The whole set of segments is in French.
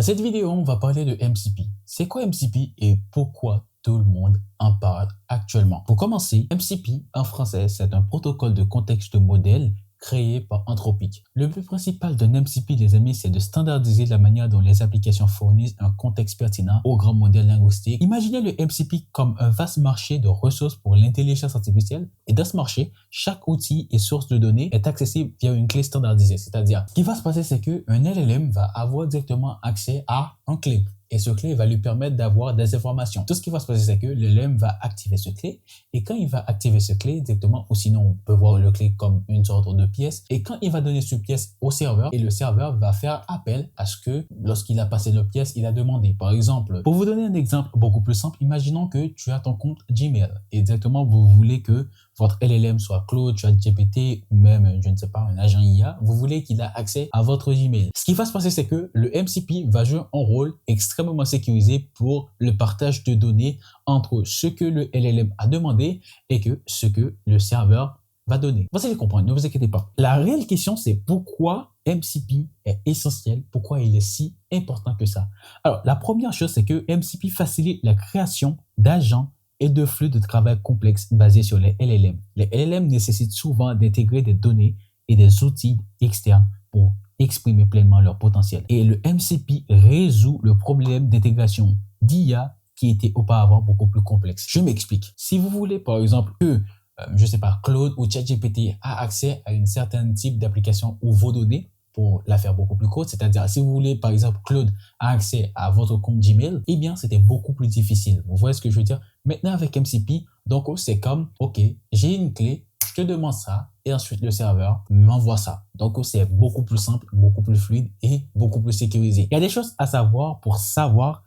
Dans cette vidéo, on va parler de MCP. C'est quoi MCP et pourquoi tout le monde en parle actuellement? Pour commencer, MCP en français, c'est un protocole de contexte modèle créé par Anthropic. Le but principal d'un MCP, les amis, c'est de standardiser la manière dont les applications fournissent un contexte pertinent aux grands modèles linguistiques. Imaginez le MCP comme un vaste marché de ressources pour l'intelligence artificielle. Et dans ce marché, chaque outil et source de données est accessible via une clé standardisée. C'est-à-dire, ce qui va se passer, c'est qu'un LLM va avoir directement accès à une clé. Et ce clé va lui permettre d'avoir des informations. Tout ce qui va se passer, c'est que le LLM va activer ce clé. Et quand il va activer ce clé directement, ou sinon on peut voir le clé comme une sorte de pièce. Et quand il va donner cette pièce au serveur, et le serveur va faire appel à ce que lorsqu'il a passé la pièce, il a demandé. Par exemple, pour vous donner un exemple beaucoup plus simple, imaginons que tu as ton compte Gmail. Et directement, vous voulez que votre LLM soit Claude, ChatGPT ou même, je ne sais pas, un agent IA. Vous voulez qu'il ait accès à votre Gmail. Ce qui va se passer, c'est que le MCP va jouer un rôle extrêmement sécurisé pour le partage de données entre ce que le LLM a demandé et que ce que le serveur va donner. Vous allez comprendre, ne vous inquiétez pas. La réelle question, c'est pourquoi MCP est essentiel, pourquoi il est si important que ça. Alors, la première chose, c'est que MCP facilite la création d'agents et de flux de travail complexes basés sur les LLM. Les LLM nécessitent souvent d'intégrer des données et des outils externes pour exprimer pleinement leur potentiel. Et le MCP résout le problème d'intégration d'IA qui était auparavant beaucoup plus complexe. Je m'explique. Si vous voulez, par exemple, que, je ne sais pas, Claude ou ChatGPT a accès à un certain type d'application ou vos données, pour la faire beaucoup plus courte, c'est-à-dire si vous voulez, par exemple, Claude a accès à votre compte Gmail, eh bien, c'était beaucoup plus difficile. Vous voyez ce que je veux dire? Maintenant, avec MCP, donc, c'est comme, OK, j'ai une clé, je te demande ça, et ensuite, le serveur m'envoie ça. Donc, c'est beaucoup plus simple, beaucoup plus fluide et beaucoup plus sécurisé. Il y a des choses à savoir pour savoir,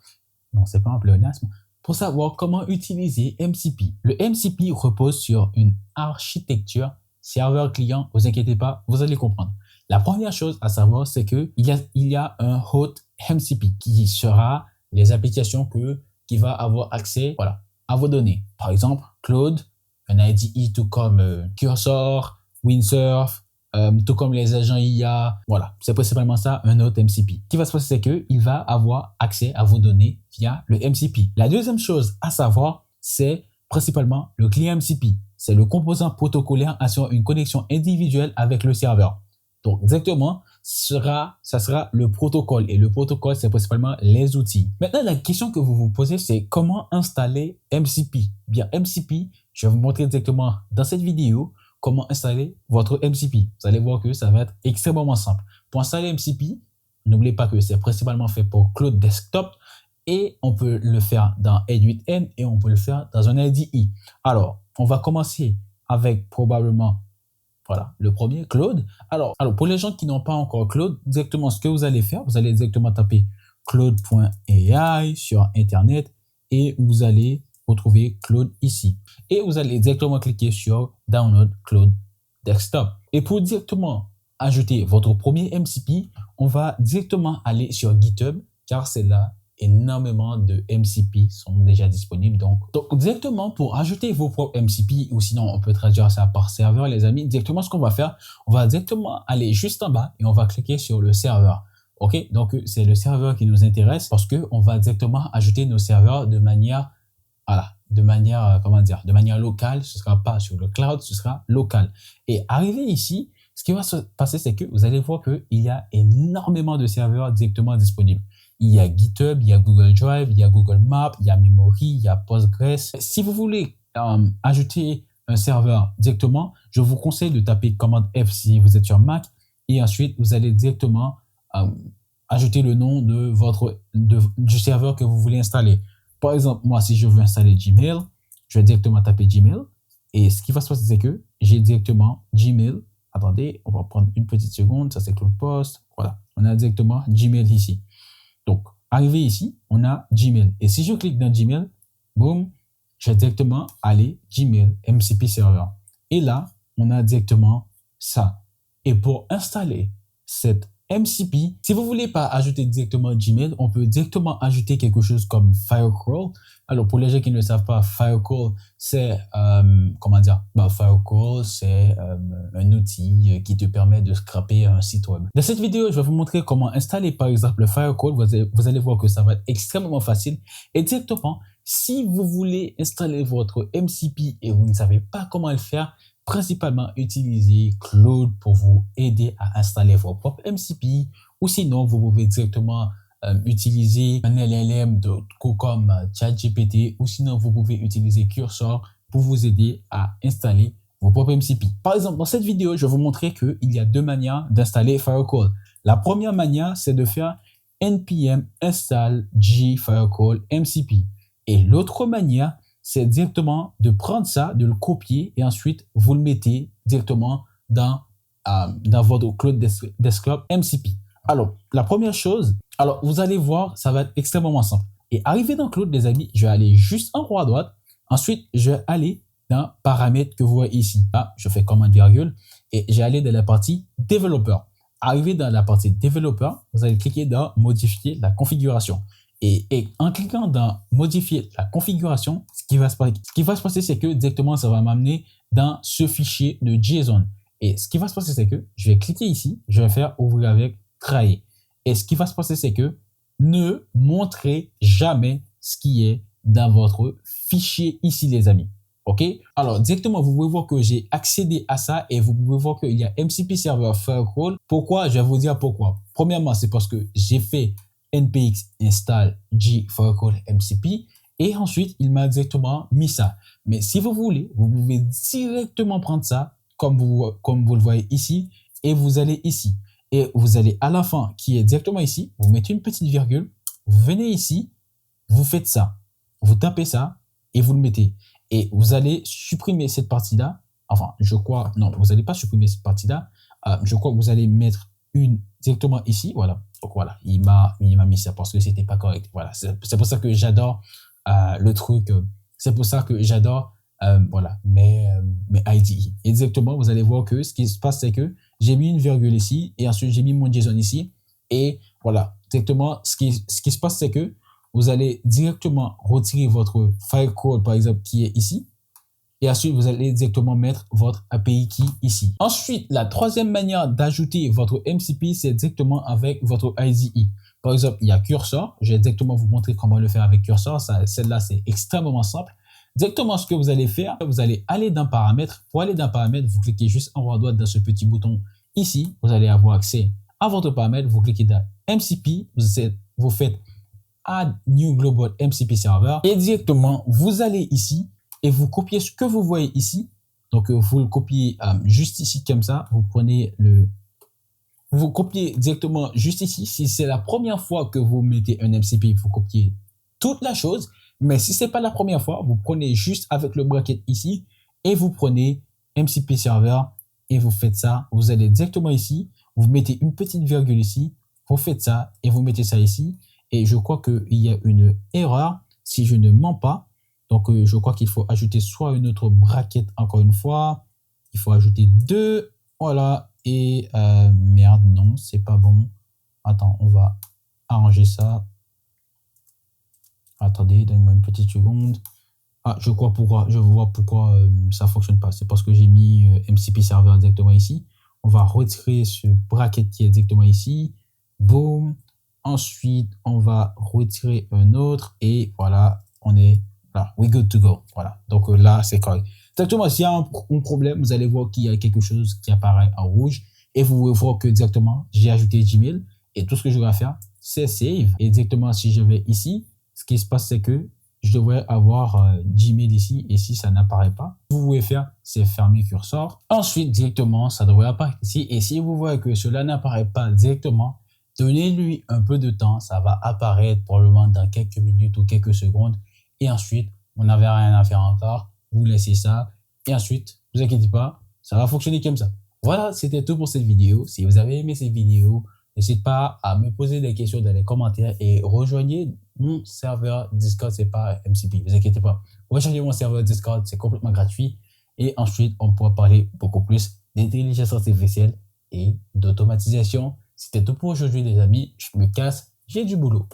non, c'est pas un pléonasme, pour savoir comment utiliser MCP. Le MCP repose sur une architecture serveur-client. Vous inquiétez pas, vous allez comprendre. La première chose à savoir, c'est qu'il y a un hôte MCP qui sera les applications qui va avoir accès, voilà, à vos données. Par exemple, Claude, un IDE tout comme Cursor, Windsurf, tout comme les agents IA. Voilà, c'est principalement ça, un hôte MCP. Ce qui va se passer, c'est qu'il va avoir accès à vos données via le MCP. La deuxième chose à savoir, c'est principalement le client MCP. C'est le composant protocolaire assurant une connexion individuelle avec le serveur. Donc, directement, ça sera le protocole. Et le protocole, c'est principalement les outils. Maintenant, la question que vous vous posez, c'est comment installer MCP? Bien, MCP, je vais vous montrer directement dans cette vidéo comment installer votre MCP. Vous allez voir que ça va être extrêmement simple. Pour installer MCP, n'oubliez pas que c'est principalement fait pour Claude Desktop et on peut le faire dans N8N et on peut le faire dans un IDE. Alors, on va commencer avec probablement voilà, le premier, Claude. Alors, pour les gens qui n'ont pas encore Claude, directement ce que vous allez faire, vous allez directement taper claude.ai sur Internet et vous allez retrouver Claude ici. Et vous allez directement cliquer sur Download Claude Desktop. Et pour directement ajouter votre premier MCP, on va directement aller sur GitHub car c'est là énormément de MCP sont déjà disponibles. Donc, directement pour ajouter vos propres MCP ou sinon on peut traduire ça par serveur, les amis, directement ce qu'on va faire, on va directement aller juste en bas et on va cliquer sur le serveur. OK? Donc, c'est le serveur qui nous intéresse parce que on va directement ajouter nos serveurs de manière, voilà, de manière locale. Ce sera pas sur le cloud, ce sera local. Et arrivé ici, ce qui va se passer, c'est que vous allez voir qu'il y a énormément de serveurs directement disponibles. Il y a GitHub, il y a Google Drive, il y a Google Maps, il y a Memory, il y a Postgres. Si vous voulez ajouter un serveur directement, je vous conseille de taper commande F si vous êtes sur Mac et ensuite vous allez directement ajouter le nom du serveur que vous voulez installer. Par exemple, moi, si je veux installer Gmail, je vais directement taper Gmail et ce qui va se passer, c'est que j'ai directement Gmail. Attendez, on va prendre une petite seconde, ça c'est Claude Post. Voilà, on a directement Gmail ici. Donc, arrivé ici, on a Gmail. Et si je clique dans Gmail, boum, je vais directement aller Gmail, MCP Server. Et là, on a directement ça. Et pour installer cette MCP, si vous voulez pas ajouter directement Gmail, on peut directement ajouter quelque chose comme Firecrawl. Alors, pour les gens qui ne le savent pas, Firecrawl, c'est, comment dire, Firecrawl, c'est un outil qui te permet de scraper un site web. Dans cette vidéo, je vais vous montrer comment installer, par exemple, Firecrawl. Vous allez voir que ça va être extrêmement facile. Et directement, si vous voulez installer votre MCP et vous ne savez pas comment le faire, principalement utilisez Claude pour vous aider à installer vos propres MCP, ou sinon vous pouvez directement utiliser un LLM comme ChatGPT, ou sinon vous pouvez utiliser Cursor pour vous aider à installer vos propres MCP. Par exemple, dans cette vidéo, je vais vous montrer qu'il y a deux manières d'installer Firecrawl. La première manière, c'est de faire npm install g firecrawl MCP. Et l'autre manière, c'est directement de prendre ça, de le copier et ensuite vous le mettez directement dans votre Claude Desktop MCP. Alors, la première chose, alors vous allez voir, ça va être extrêmement simple. Et arrivé dans Claude, les amis, je vais aller juste en haut à droite. Ensuite, je vais aller dans paramètres que vous voyez ici. Là, je fais commande virgule et je vais aller dans la partie développeur. Arrivé dans la partie développeur, vous allez cliquer dans modifier la configuration. Et en cliquant dans modifier la configuration, ce qui va se passer, c'est que directement, ça va m'amener dans ce fichier de JSON. Et ce qui va se passer, c'est que je vais cliquer ici, je vais faire ouvrir avec try. Et ce qui va se passer, c'est que ne montrez jamais ce qui est dans votre fichier ici, les amis. OK? Alors, directement, vous pouvez voir que j'ai accédé à ça et vous pouvez voir qu'il y a MCP Server Firecrawl. Pourquoi? Je vais vous dire pourquoi. Premièrement, c'est parce que j'ai fait npx install g firecrawl MCP et ensuite il m'a directement mis ça. Mais si vous voulez, vous pouvez directement prendre ça comme vous le voyez ici et vous allez ici et vous allez à la fin qui est directement ici, vous mettez une petite virgule, vous venez ici, vous faites ça, vous tapez ça et vous le mettez et vous allez supprimer cette partie là. Enfin, je crois, non, vous n'allez pas supprimer cette partie là. Je crois que vous allez mettre une directement ici, voilà. Donc voilà, il m'a mis ça parce que c'était pas correct. Voilà, c'est pour ça que j'adore le truc. C'est pour ça que j'adore voilà mes IDE. Et directement, vous allez voir que ce qui se passe, c'est que j'ai mis une virgule ici et ensuite j'ai mis mon JSON ici. Et voilà, directement, ce qui se passe, c'est que vous allez directement retirer votre firecrawl, par exemple, qui est ici. Et ensuite, vous allez directement mettre votre API key ici. Ensuite, la troisième manière d'ajouter votre MCP, c'est directement avec votre IDE. Par exemple, il y a Cursor. Je vais directement vous montrer comment le faire avec Cursor. Celle-là, c'est extrêmement simple. Directement, ce que vous allez faire, vous allez aller dans Paramètres. Pour aller dans Paramètres, vous cliquez juste en haut à droite dans ce petit bouton ici. Vous allez avoir accès à votre paramètre. Vous cliquez dans MCP. Vous faites Add New Global MCP Server. Et directement, vous allez ici et vous copiez ce que vous voyez ici. Donc, vous le copiez juste ici comme ça. Vous copiez directement juste ici. Si c'est la première fois que vous mettez un MCP, vous copiez toute la chose. Mais si c'est pas la première fois, vous prenez juste avec le bracket ici et vous prenez MCP Server et vous faites ça. Vous allez directement ici. Vous mettez une petite virgule ici. Vous faites ça et vous mettez ça ici. Et je crois qu'il y a une erreur si je ne mens pas. Donc, je crois qu'il faut ajouter soit une autre bracket encore une fois. Il faut ajouter 2. Voilà. Et merde, non, c'est pas bon. Attends, on va arranger ça. Attendez, donnez-moi une petite seconde. Ah, je vois pourquoi ça ne fonctionne pas. C'est parce que j'ai mis MCP Server directement ici. On va retirer ce bracket qui est directement ici. Boom. Ensuite, on va retirer un autre. Et voilà, on est là. We good to go. Voilà. Donc là, c'est correct. Exactement, s'il y a un problème, vous allez voir qu'il y a quelque chose qui apparaît en rouge. Et vous pouvez voir que directement, j'ai ajouté Gmail. Et tout ce que je vais faire, c'est save. Et directement, si je vais ici, ce qui se passe, c'est que je devrais avoir Gmail ici. Et si ça n'apparaît pas, ce que vous pouvez faire, c'est fermer cursor. Ensuite, directement, ça devrait apparaître ici. Et si vous voyez que cela n'apparaît pas directement, donnez-lui un peu de temps. Ça va apparaître probablement dans quelques minutes ou quelques secondes. Et ensuite, on n'avait rien à faire encore. Vous laissez ça. Et ensuite, ne vous inquiétez pas, ça va fonctionner comme ça. Voilà, c'était tout pour cette vidéo. Si vous avez aimé cette vidéo, n'hésitez pas à me poser des questions dans les commentaires et rejoignez mon serveur Discord, c'est pas MCP, ne vous inquiétez pas. Rejoignez mon serveur Discord, c'est complètement gratuit. Et ensuite, on pourra parler beaucoup plus d'intelligence artificielle et d'automatisation C'était tout pour aujourd'hui les amis, je me casse, j'ai du boulot.